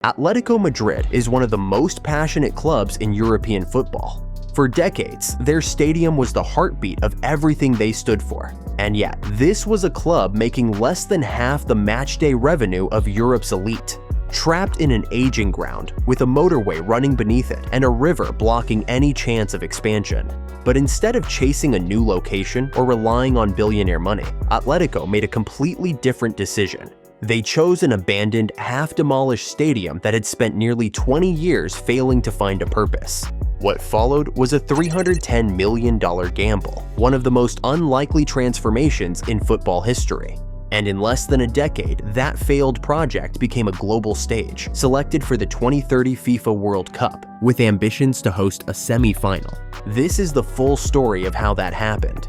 Atletico Madrid is one of the most passionate clubs in European football. For decades, their stadium was the heartbeat of everything they stood for. And yet, this was a club making less than half the matchday revenue of Europe's elite. Trapped in an aging ground, with a motorway running beneath it and a river blocking any chance of expansion. But instead of chasing a new location or relying on billionaire money, Atletico made a completely different decision. They chose an abandoned, half-demolished stadium that had spent nearly 20 years failing to find a purpose. What followed was a $310 million gamble, one of the most unlikely transformations in football history. And in less than a decade, that failed project became a global stage, selected for the 2030 FIFA World Cup, with ambitions to host a semi-final. This is the full story of how that happened.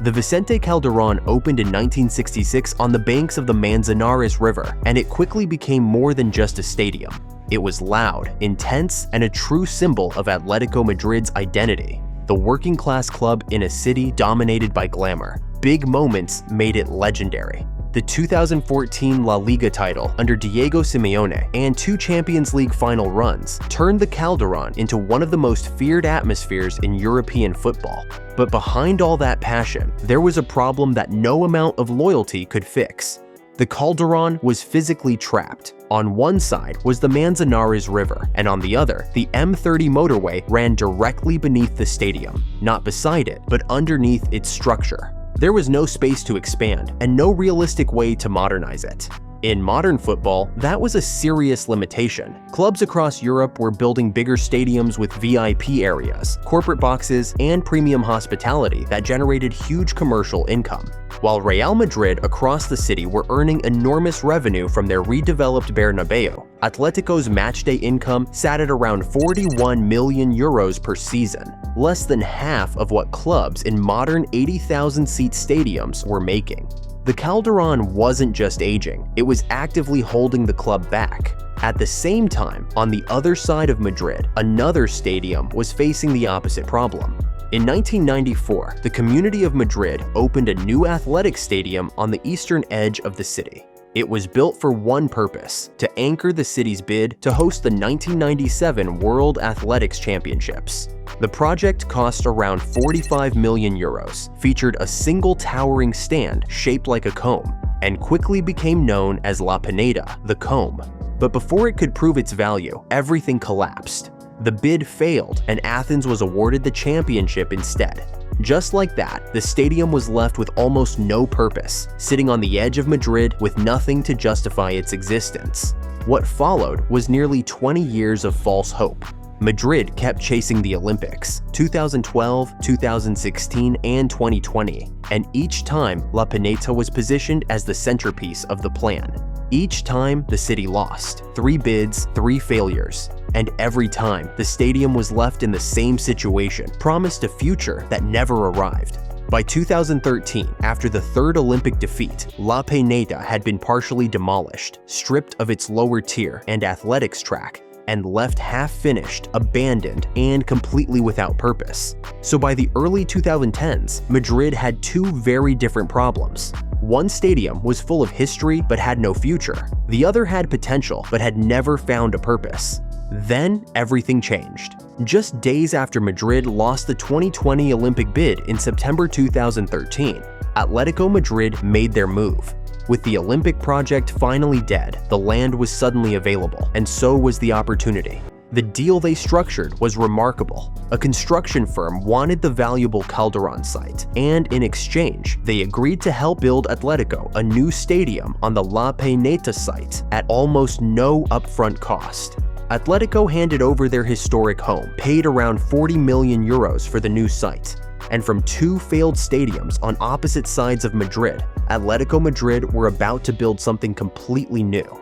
The Vicente Calderon opened in 1966 on the banks of the Manzanares River, and it quickly became more than just a stadium. It was loud, intense, and a true symbol of Atletico Madrid's identity. The working-class club in a city dominated by glamour. Big moments made it legendary. The 2014 La Liga title under Diego Simeone and 2 Champions League final runs turned the Calderon into one of the most feared atmospheres in European football. But behind all that passion, there was a problem that no amount of loyalty could fix. The Calderon was physically trapped. On one side was the Manzanares River, and on the other, the M30 motorway ran directly beneath the stadium, not beside it, but underneath its structure. There was no space to expand, and no realistic way to modernize it. In modern football, that was a serious limitation. Clubs across Europe were building bigger stadiums with VIP areas, corporate boxes, and premium hospitality that generated huge commercial income. While Real Madrid across the city were earning enormous revenue from their redeveloped Bernabeu, Atletico's matchday income sat at around 41 million euros per season, less than half of what clubs in modern 80,000-seat stadiums were making. The Calderon wasn't just aging, it was actively holding the club back. At the same time, on the other side of Madrid, another stadium was facing the opposite problem. In 1994, the community of Madrid opened a new athletic stadium on the eastern edge of the city. It was built for one purpose: to anchor the city's bid to host the 1997 World Athletics Championships. The project cost around 45 million euros, featured a single towering stand shaped like a comb, and quickly became known as La Pineda, the comb. But before it could prove its value, everything collapsed. The bid failed, and Athens was awarded the championship instead. Just like that, the stadium was left with almost no purpose, sitting on the edge of Madrid with nothing to justify its existence. What followed was nearly 20 years of false hope. Madrid kept chasing the Olympics, 2012, 2016, and 2020, and each time La Pineta was positioned as the centerpiece of the plan. Each time, the city lost. 3 bids, 3 failures. And every time, the stadium was left in the same situation, promised a future that never arrived. By 2013, after the 3rd Olympic defeat, La Pineda had been partially demolished, stripped of its lower tier and athletics track, and left half-finished, abandoned, and completely without purpose. So by the early 2010s, Madrid had 2 very different problems. One stadium was full of history but had no future. The other had potential but had never found a purpose. Then everything changed. Just days after Madrid lost the 2020 Olympic bid in September 2013, Atletico Madrid made their move. With the Olympic project finally dead, the land was suddenly available, and so was the opportunity. The deal they structured was remarkable. A construction firm wanted the valuable Calderon site, and in exchange, they agreed to help build Atletico a new stadium on the La Pineta site at almost no upfront cost. Atletico handed over their historic home, paid around 40 million euros for the new site. And from 2 failed stadiums on opposite sides of Madrid, Atletico Madrid were about to build something completely new.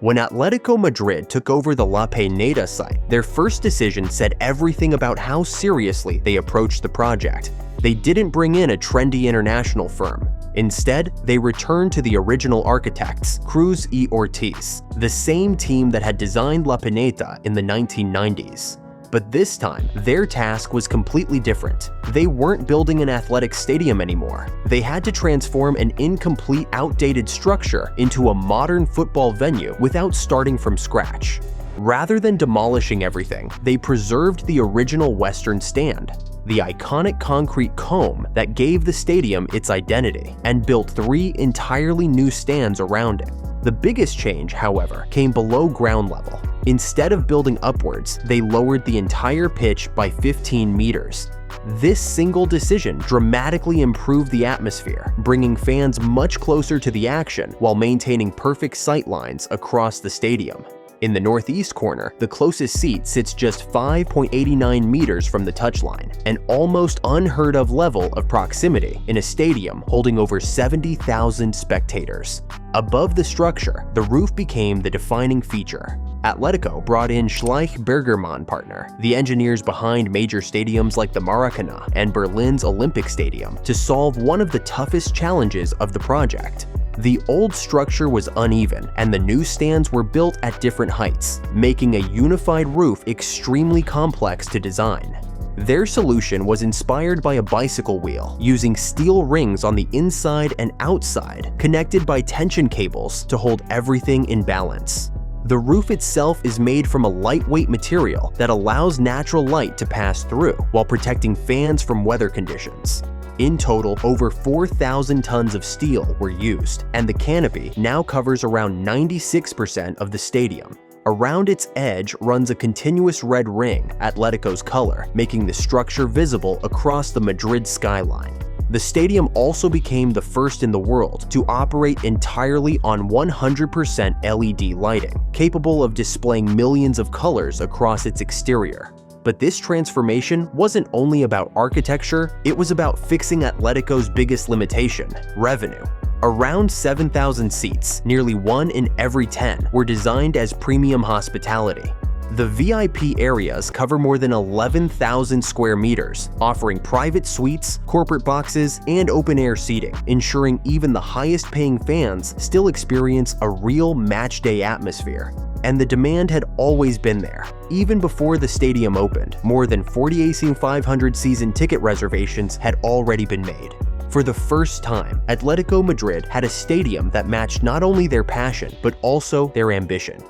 When Atletico Madrid took over the La Pineda site, their first decision said everything about how seriously they approached the project. They didn't bring in a trendy international firm. Instead, they returned to the original architects, Cruz y Ortiz, the same team that had designed La Pineda in the 1990s. But this time, their task was completely different. They weren't building an athletic stadium anymore. They had to transform an incomplete, outdated structure into a modern football venue without starting from scratch. Rather than demolishing everything, they preserved the original Western Stand, the iconic concrete comb that gave the stadium its identity, and built 3 entirely new stands around it. The biggest change, however, came below ground level. Instead of building upwards, they lowered the entire pitch by 15 meters. This single decision dramatically improved the atmosphere, bringing fans much closer to the action while maintaining perfect sight lines across the stadium. In the northeast corner, the closest seat sits just 5.89 meters from the touchline, an almost unheard of level of proximity in a stadium holding over 70,000 spectators. Above the structure, the roof became the defining feature. Atletico brought in Schleich-Bergermann partner, the engineers behind major stadiums like the Maracanã and Berlin's Olympic Stadium, to solve one of the toughest challenges of the project. The old structure was uneven, and the new stands were built at different heights, making a unified roof extremely complex to design. Their solution was inspired by a bicycle wheel, using steel rings on the inside and outside, connected by tension cables to hold everything in balance. The roof itself is made from a lightweight material that allows natural light to pass through while protecting fans from weather conditions. In total, over 4,000 tons of steel were used, and the canopy now covers around 96% of the stadium. Around its edge runs a continuous red ring, Atletico's color, making the structure visible across the Madrid skyline. The stadium also became the first in the world to operate entirely on 100% LED lighting, capable of displaying millions of colors across its exterior. But this transformation wasn't only about architecture, it was about fixing Atletico's biggest limitation: revenue. Around 7,000 seats, nearly 1 in every 10, were designed as premium hospitality. The VIP areas cover more than 11,000 square meters, offering private suites, corporate boxes, and open-air seating, ensuring even the highest-paying fans still experience a real match-day atmosphere. And the demand had always been there. Even before the stadium opened, more than 48,500 season ticket reservations had already been made. For the first time, Atletico Madrid had a stadium that matched not only their passion, but also their ambition.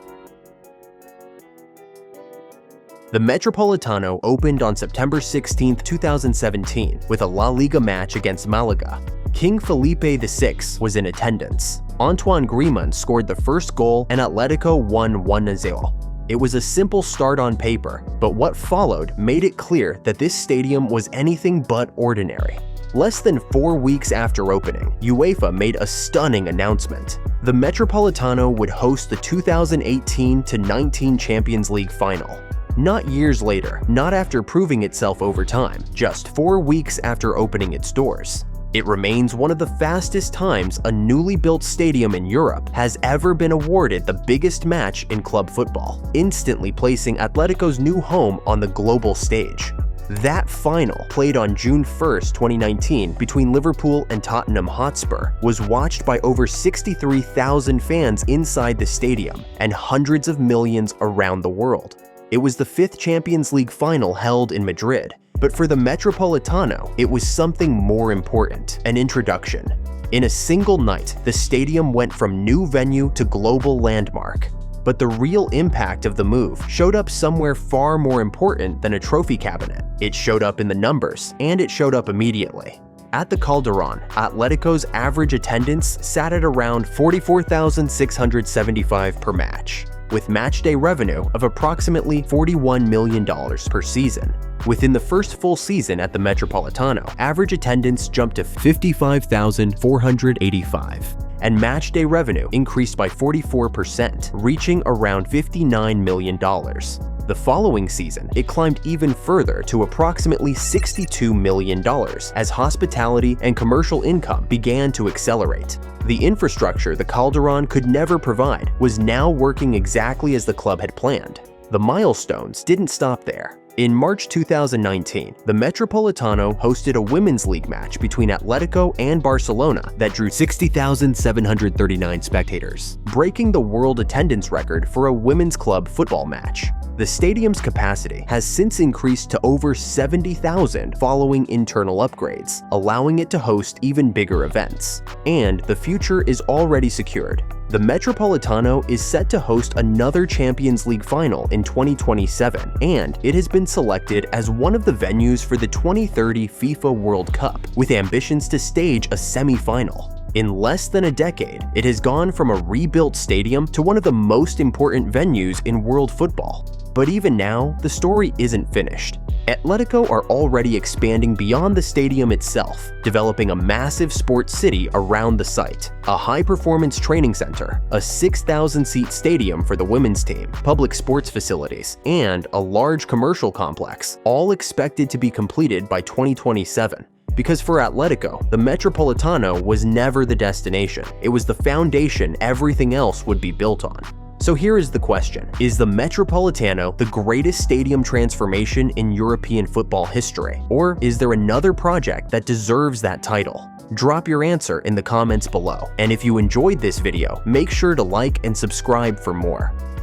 The Metropolitano opened on September 16, 2017, with a La Liga match against Malaga. King Felipe VI was in attendance. Antoine Griezmann scored the first goal, and Atletico won 1-0. It was a simple start on paper, but what followed made it clear that this stadium was anything but ordinary. Less than 4 weeks after opening, UEFA made a stunning announcement. The Metropolitano would host the 2018-19 Champions League final. Not years later, not after proving itself over time, just 4 weeks after opening its doors. It remains one of the fastest times a newly built stadium in Europe has ever been awarded the biggest match in club football, instantly placing Atletico's new home on the global stage. That final, played on June 1, 2019, between Liverpool and Tottenham Hotspur, was watched by over 63,000 fans inside the stadium and hundreds of millions around the world. It was the 5th Champions League final held in Madrid, but for the Metropolitano, it was something more important: an introduction. In a single night, the stadium went from new venue to global landmark. But the real impact of the move showed up somewhere far more important than a trophy cabinet. It showed up in the numbers, and it showed up immediately. At the Calderon, Atletico's average attendance sat at around 44,675 per match, with matchday revenue of approximately $41 million per season. Within the first full season at the Metropolitano, average attendance jumped to 55,485, and matchday revenue increased by 44%, reaching around $59 million. The following season, it climbed even further to approximately $62 million as hospitality and commercial income began to accelerate. The infrastructure the Calderon could never provide was now working exactly as the club had planned. The milestones didn't stop there. In March 2019, the Metropolitano hosted a women's league match between Atletico and Barcelona that drew 60,739 spectators, breaking the world attendance record for a women's club football match. The stadium's capacity has since increased to over 70,000 following internal upgrades, allowing it to host even bigger events. And the future is already secured. The Metropolitano is set to host another Champions League final in 2027, and it has been selected as one of the venues for the 2030 FIFA World Cup, with ambitions to stage a semi-final. In less than a decade, it has gone from a rebuilt stadium to one of the most important venues in world football. But even now, the story isn't finished. Atlético are already expanding beyond the stadium itself, developing a massive sports city around the site, a high-performance training center, a 6,000-seat stadium for the women's team, public sports facilities, and a large commercial complex, all expected to be completed by 2027. Because for Atlético, the Metropolitano was never the destination. It was the foundation everything else would be built on. So here is the question: is the Metropolitano the greatest stadium transformation in European football history? Or is there another project that deserves that title? Drop your answer in the comments below. And if you enjoyed this video, make sure to like and subscribe for more.